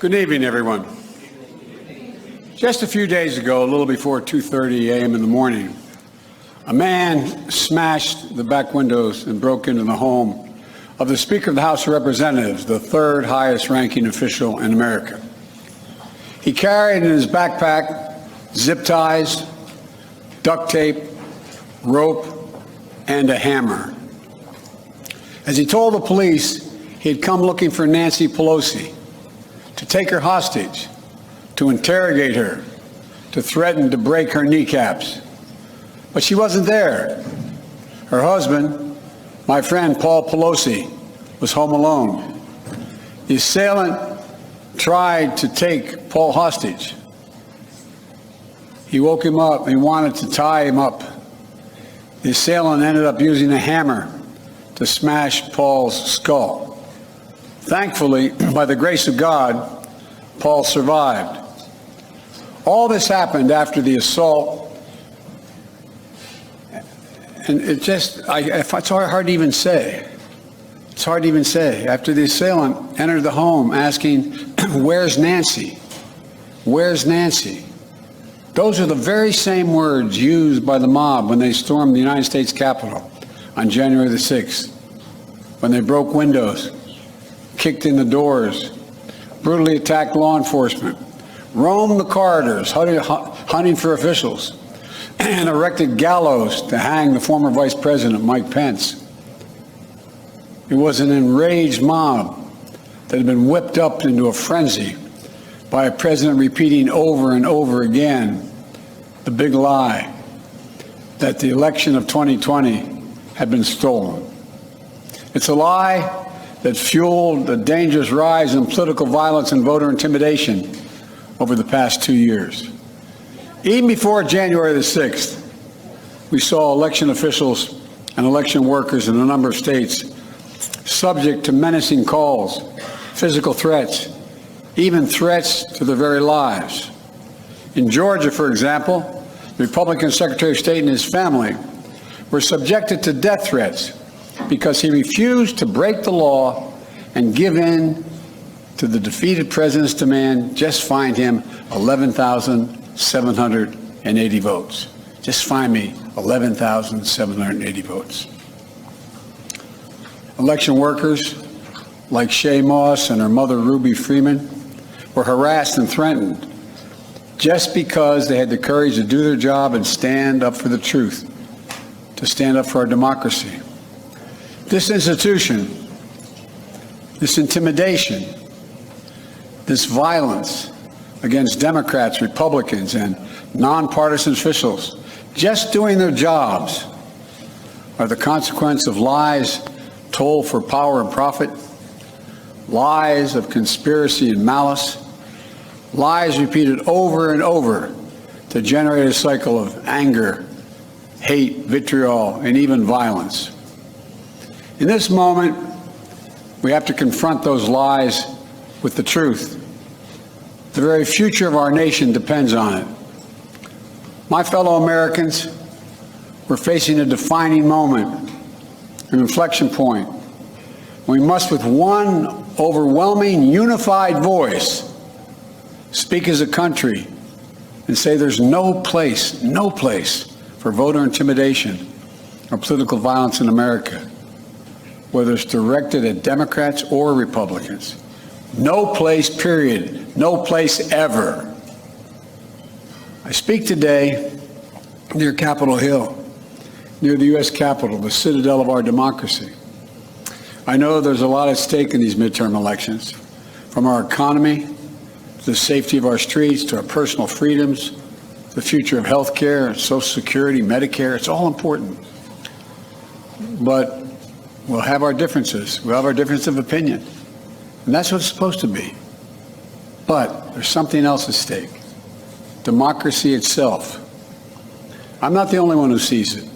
Good evening, everyone. Just a few days ago, a little before 2:30 a.m. in the morning, a man smashed the back windows and broke into the home of the Speaker of the House of Representatives, the third highest ranking official in America. He carried in his backpack zip ties, duct tape, rope, and a hammer. As he told the police, he had come looking for Nancy Pelosi, to take her hostage, to interrogate her, to threaten to break her kneecaps. But she wasn't there. Her husband, my friend Paul Pelosi, was home alone. The assailant tried to take Paul hostage. He woke him up. He wanted to tie him up. The assailant ended up using a hammer to smash Paul's skull. Thankfully, by the grace of God, Paul survived. All this happened after the assault, and it's hard to even say. It's hard to even say. After the assailant entered the home asking, "Where's Nancy? Where's Nancy?" Those are the very same words used by the mob when they stormed the United States Capitol on January the 6th, when they broke windows, kicked in the doors, brutally attacked law enforcement, roamed the corridors hunting for officials, and erected gallows to hang the former Vice President Mike Pence. It was an enraged mob that had been whipped up into a frenzy by a president repeating over and over again the big lie that the election of 2020 had been stolen. It's a lie that fueled the dangerous rise in political violence and voter intimidation over the past 2 years. Even before January the 6th, we saw election officials and election workers in a number of states subject to menacing calls, physical threats, even threats to their very lives. In Georgia, for example, the Republican Secretary of State and his family were subjected to death threats because he refused to break the law and give in to the defeated president's demand, just find him 11,780 votes. Just find me 11,780 votes. Election workers like Shay Moss and her mother Ruby Freeman were harassed and threatened just because they had the courage to do their job and stand up for the truth, to stand up for our democracy. This institution, this intimidation, this violence against Democrats, Republicans, and nonpartisan officials just doing their jobs are the consequence of lies told for power and profit, lies of conspiracy and malice, lies repeated over and over to generate a cycle of anger, hate, vitriol, and even violence. In this moment, we have to confront those lies with the truth. The very future of our nation depends on it. My fellow Americans, we're facing a defining moment, an inflection point. We must, with one overwhelming, unified voice, speak as a country and say there's no place for voter intimidation or political violence in America, whether it's directed at Democrats or Republicans. No place, period. No place ever. I speak today near Capitol Hill, near the U.S. Capitol, the citadel of our democracy. I know there's a lot at stake in these midterm elections, from our economy to the safety of our streets, to our personal freedoms, the future of health care, Social Security, Medicare. It's all important. But we'll have our differences. We'll have our difference of opinion. And that's what it's supposed to be. But there's something else at stake. Democracy itself. I'm not the only one who sees it.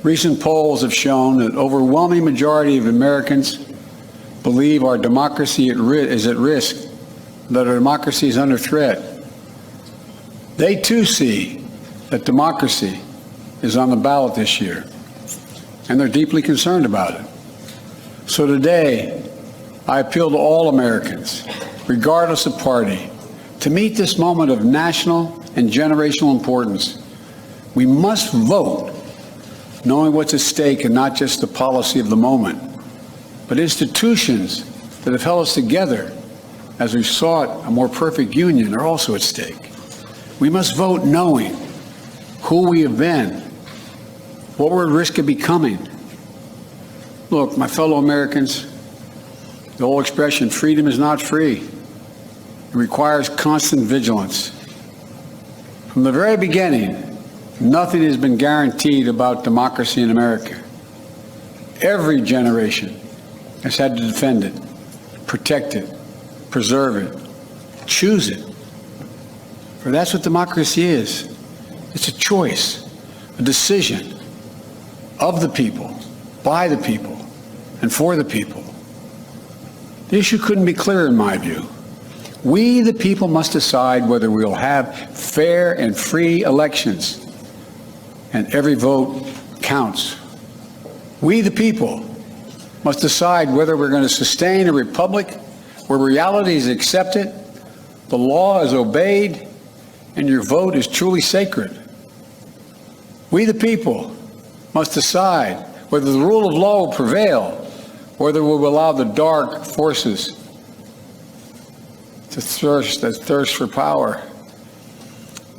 Recent polls have shown that overwhelming majority of Americans believe our democracy is at risk, that our democracy is under threat. They too see that democracy is on the ballot this year, and they're deeply concerned about it. So today, I appeal to all Americans regardless of party. To meet this moment of national and generational importance, we must vote knowing what's at stake and not just the policy of the moment, but institutions that have held us together as we sought a more perfect union are also at stake. We must vote knowing who we have been, what we're at risk of becoming. Look, my fellow Americans, the old expression, freedom is not free. It requires constant vigilance. From the very beginning, nothing has been guaranteed about democracy in America. Every generation has had to defend it, protect it, preserve it, choose it. For that's what democracy is. It's a choice, a decision of the people, by the people, and for the people. The issue couldn't be clearer in my view. We, the people, must decide whether we'll have fair and free elections, and every vote counts. We, the people, must decide whether we're going to sustain a republic where reality is accepted, the law is obeyed, and your vote is truly sacred. We, the people, must decide whether the rule of law will prevail, whether we will allow the dark forces to thirst for power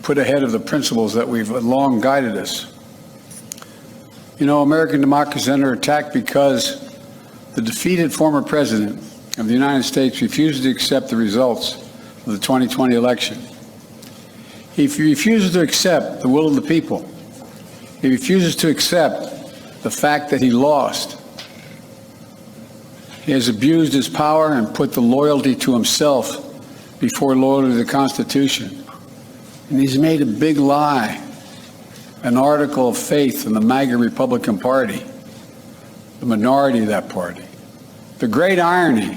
put ahead of the principles that we've long guided us. You know, American democracy is under attack because the defeated former president of the United States refuses to accept the results of the 2020 election. He refuses to accept the will of the people. He refuses to accept the fact that he lost. He has abused his power and put the loyalty to himself before loyalty to the Constitution. And he's made a big lie an article of faith in the MAGA Republican Party, the minority of that party. The great irony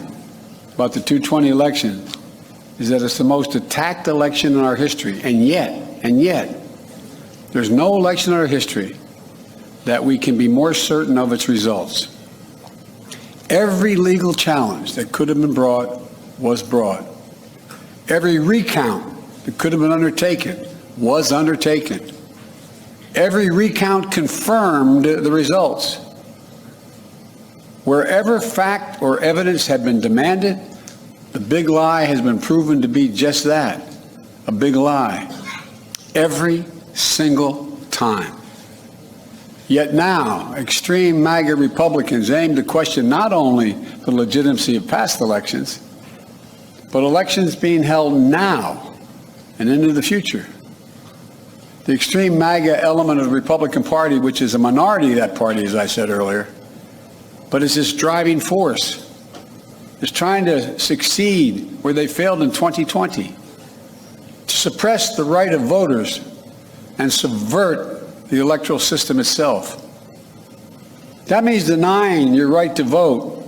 about the 2020 election is that it's the most attacked election in our history, and yet, there's no election in our history that we can be more certain of its results. Every legal challenge that could have been brought was brought. Every recount that could have been undertaken was undertaken. Every recount confirmed the results. Wherever fact or evidence had been demanded, the big lie has been proven to be just that, a big lie, every single time. Yet now, extreme MAGA Republicans aim to question not only the legitimacy of past elections, but elections being held now and into the future. The extreme MAGA element of the Republican Party, which is a minority of that party, as I said earlier, but is this driving force, is trying to succeed where they failed in 2020, to suppress the right of voters and subvert the electoral system itself. That means denying your right to vote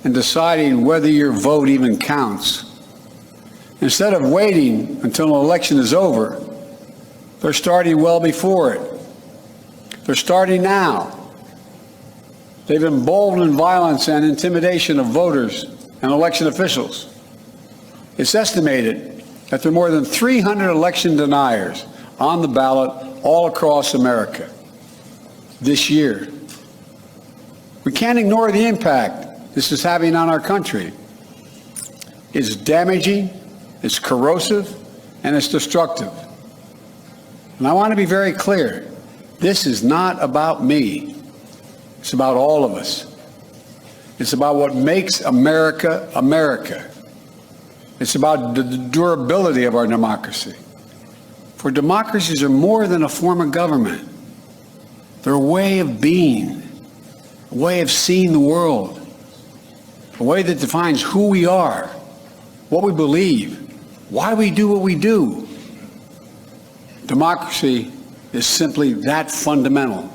and deciding whether your vote even counts. Instead of waiting until an election is over, they're starting well before it. They're starting now. They've emboldened violence and intimidation of voters and election officials. It's estimated that there are more than 300 election deniers on the ballot all across America this year. We can't ignore the impact this is having on our country. It's damaging, it's corrosive, and it's destructive. And I want to be very clear. This is not about me. It's about all of us. It's about what makes America, America. It's about the durability of our democracy. For democracies are more than a form of government. They're a way of being, a way of seeing the world, a way that defines who we are, what we believe, why we do what we do. Democracy is simply that fundamental.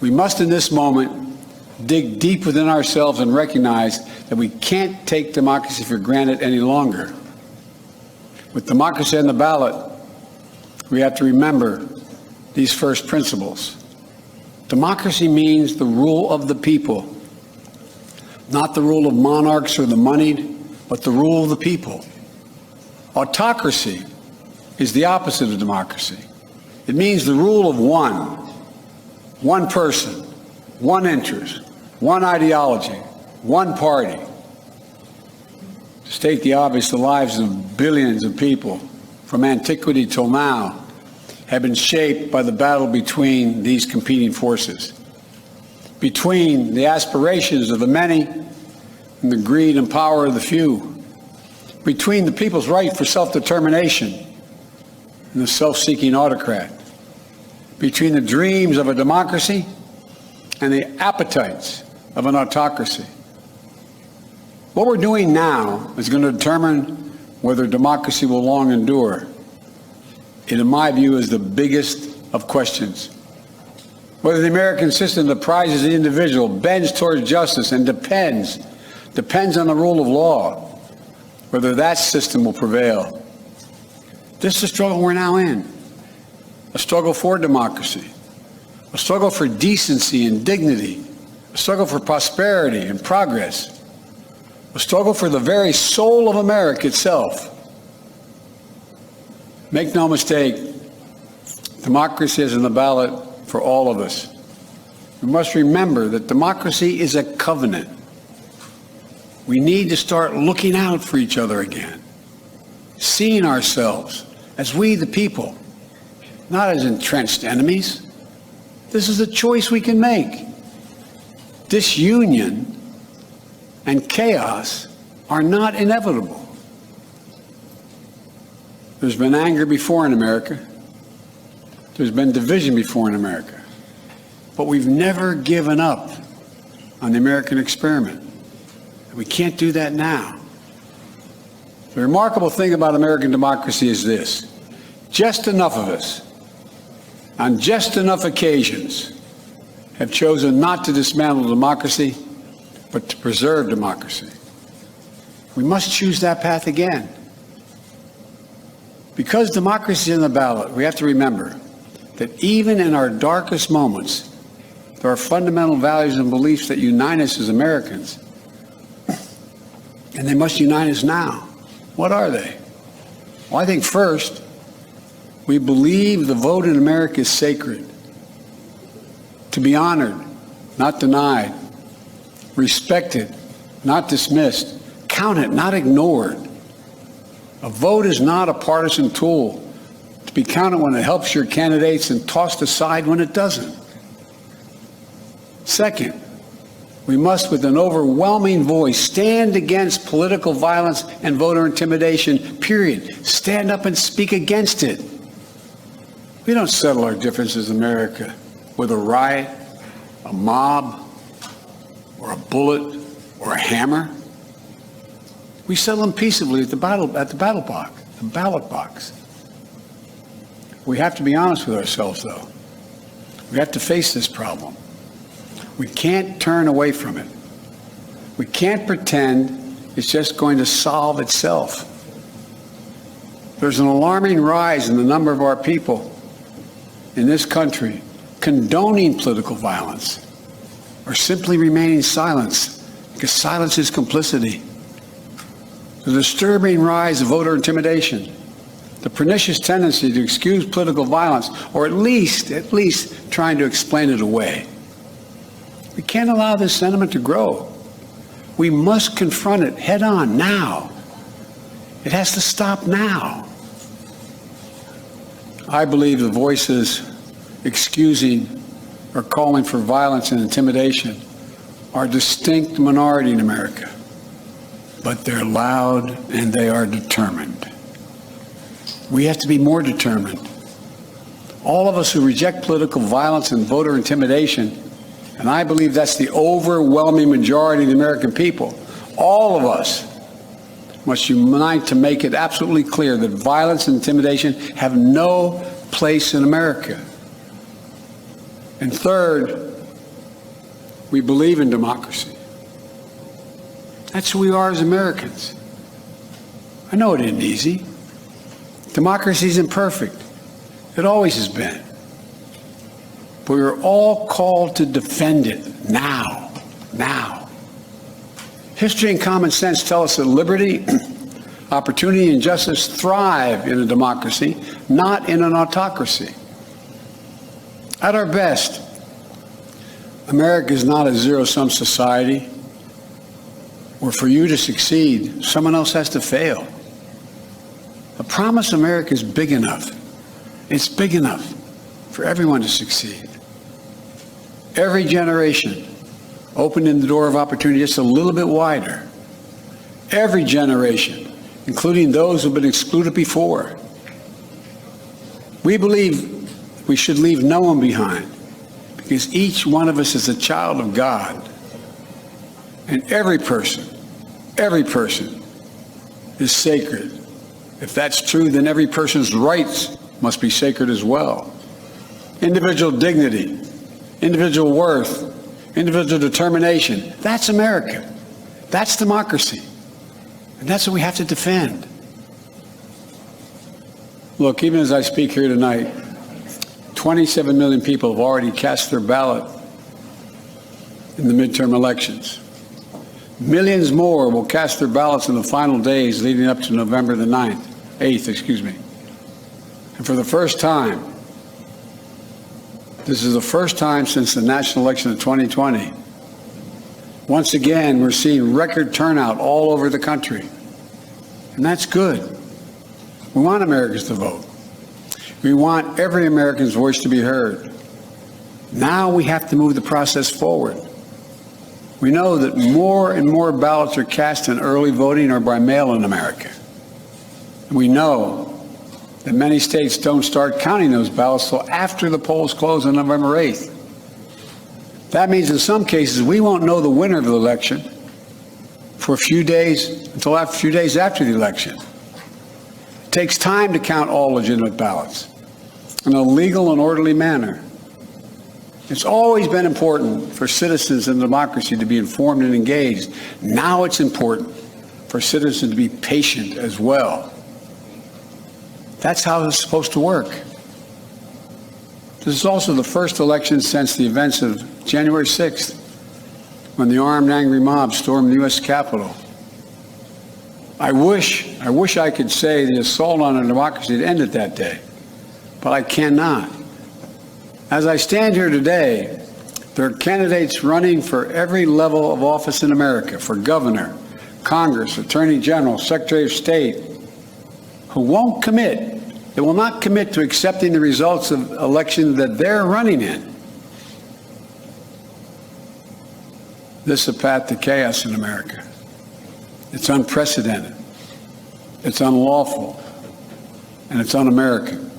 We must, in this moment, dig deep within ourselves and recognize that we can't take democracy for granted any longer. With democracy on the ballot, we have to remember these first principles. Democracy means the rule of the people, not the rule of monarchs or the moneyed but the rule of the people. Autocracy is the opposite of democracy. It means the rule of one person, one interest, one ideology, one party. To state the obvious, the lives of billions of people from antiquity till now have been shaped by the battle between these competing forces, between the aspirations of the many and the greed and power of the few, between the people's right for self-determination and the self-seeking autocrat, between the dreams of a democracy and the appetites of an autocracy. What we're doing now is going to determine whether democracy will long endure. It, in my view, is the biggest of questions. Whether the American system that prizes the individual, bends towards justice, and depends on the rule of law, whether that system will prevail. This is the struggle we're now in. A struggle for democracy, a struggle for decency and dignity, a struggle for prosperity and progress, a struggle for the very soul of America itself. Make no mistake, democracy is on the ballot for all of us. We must remember that democracy is a covenant. We need to start looking out for each other again, seeing ourselves as we the people, not as entrenched enemies. This is a choice we can make. Disunion and chaos are not inevitable. There's been anger before in America. There's been division before in America. But we've never given up on the American experiment. We can't do that now. The remarkable thing about American democracy is this: just enough of us, on just enough occasions, have chosen not to dismantle democracy, but to preserve democracy. We must choose that path again. Because democracy is in the ballot, we have to remember that even in our darkest moments, there are fundamental values and beliefs that unite us as Americans. And they must unite us now. What are they? Well, I think first, we believe the vote in America is sacred, to be honored, not denied, respected, not dismissed, counted, not ignored. A vote is not a partisan tool to be counted when it helps your candidates and tossed aside when it doesn't. Second, we must, with an overwhelming voice, stand against political violence and voter intimidation, period. Stand up and speak against it. We don't settle our differences in America with a riot, a mob, or a bullet, or a hammer. We settle them peaceably at the ballot box. We have to be honest with ourselves, though. We have to face this problem. We can't turn away from it. We can't pretend it's just going to solve itself. There's an alarming rise in the number of our people in this country condoning political violence or simply remaining silent, because silence is complicity. The disturbing rise of voter intimidation, the pernicious tendency to excuse political violence, or at least trying to explain it away. We can't allow this sentiment to grow. We must confront it head on now. It has to stop now. I believe the voices excusing or calling for violence and intimidation are a distinct minority in America, but they're loud and they are determined. We have to be more determined. All of us who reject political violence and voter intimidation, and I believe that's the overwhelming majority of the American people, all of us must unite to make it absolutely clear that violence and intimidation have no place in America. And third, we believe in democracy. That's who we are as Americans. I know it isn't easy. Democracy isn't perfect. It always has been. But we're all called to defend it now. History and common sense tell us that liberty, opportunity, and justice thrive in a democracy, not in an autocracy. At our best, America is not a zero-sum society where for you to succeed, someone else has to fail. I promise America is big enough. It's big enough for everyone to succeed. Every generation opening the door of opportunity just a little bit wider. Every generation, including those who have been excluded before. We believe we should leave no one behind because each one of us is a child of God. And every person is sacred. If that's true, then every person's rights must be sacred as well. Individual dignity, individual worth, individual determination. That's America. That's democracy. And that's what we have to defend. Look, even as I speak here tonight, 27 million people have already cast their ballot in the midterm elections. Millions more will cast their ballots in the final days leading up to November the 8th. And for the first time, this is the first time since the national election of 2020, once again, we're seeing record turnout all over the country. And that's good. We want Americans to vote. We want every American's voice to be heard. Now we have to move the process forward. We know that more and more ballots are cast in early voting or by mail in America. We know that many states don't start counting those ballots till after the polls close on November 8th. That means in some cases we won't know the winner of the election for a few days after the election. It takes time to count all legitimate ballots in a legal and orderly manner. It's always been important for citizens in democracy to be informed and engaged. Now it's important for citizens to be patient as well. That's how it's supposed to work. This is also the first election since the events of January 6th, when the armed angry mob stormed the U.S. Capitol. I wish I could say the assault on our democracy had ended that day, but I cannot. As I stand here today, there are candidates running for every level of office in America, for governor, Congress, Attorney General, Secretary of State, who won't commit. They will not commit to accepting the results of elections that they're running in. This is a path to chaos in America. It's unprecedented. It's unlawful. And it's un-American.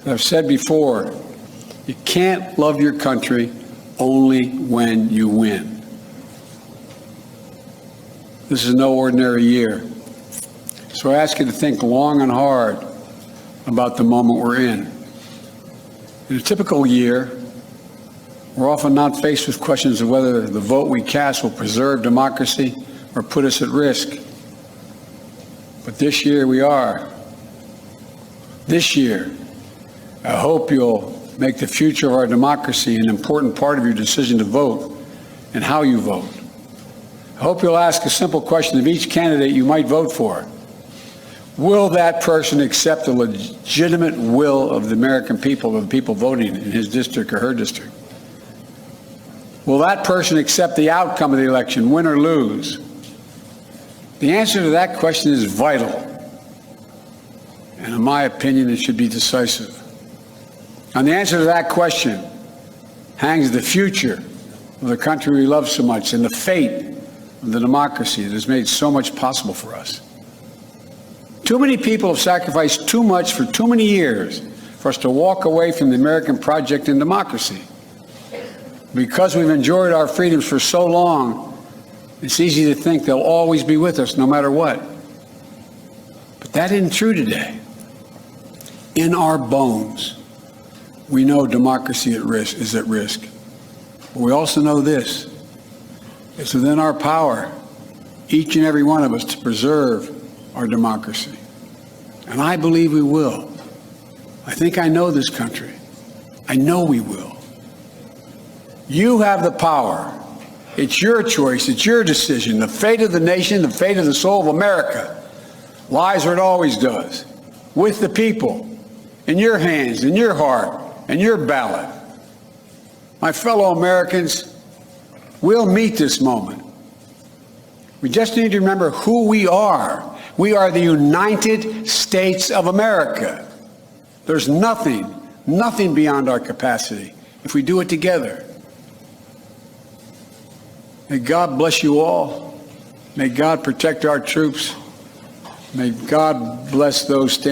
As I've said before, you can't love your country only when you win. This is no ordinary year. So I ask you to think long and hard about the moment we're in. In a typical year, we're often not faced with questions of whether the vote we cast will preserve democracy or put us at risk. But this year we are. This year, I hope you'll make the future of our democracy an important part of your decision to vote and how you vote. I hope you'll ask a simple question of each candidate you might vote for. Will that person accept the legitimate will of the American people, of the people voting in his district or her district? Will that person accept the outcome of the election, win or lose? The answer to that question is vital. And in my opinion, it should be decisive. On the answer to that question hangs the future of the country we love so much and the fate of the democracy that has made so much possible for us. Too many people have sacrificed too much for too many years for us to walk away from the American project in democracy. Because we've enjoyed our freedoms for so long, it's easy to think they'll always be with us no matter what. But that isn't true today. In our bones, we know democracy is at risk. But we also know this. It's within our power, each and every one of us, to preserve our democracy. And I believe we will. I think I know this country. I know we will. You have the power It's your choice. It's your decision. The fate of the nation, the fate of the soul of America lies where it always does, with the people, in your hands, in your heart, and your ballot. My fellow Americans, we'll meet this moment. We just need to remember who we are. We are the United States of America. There's nothing beyond our capacity if we do it together. May God bless you all. May God protect our troops. May God bless those standing.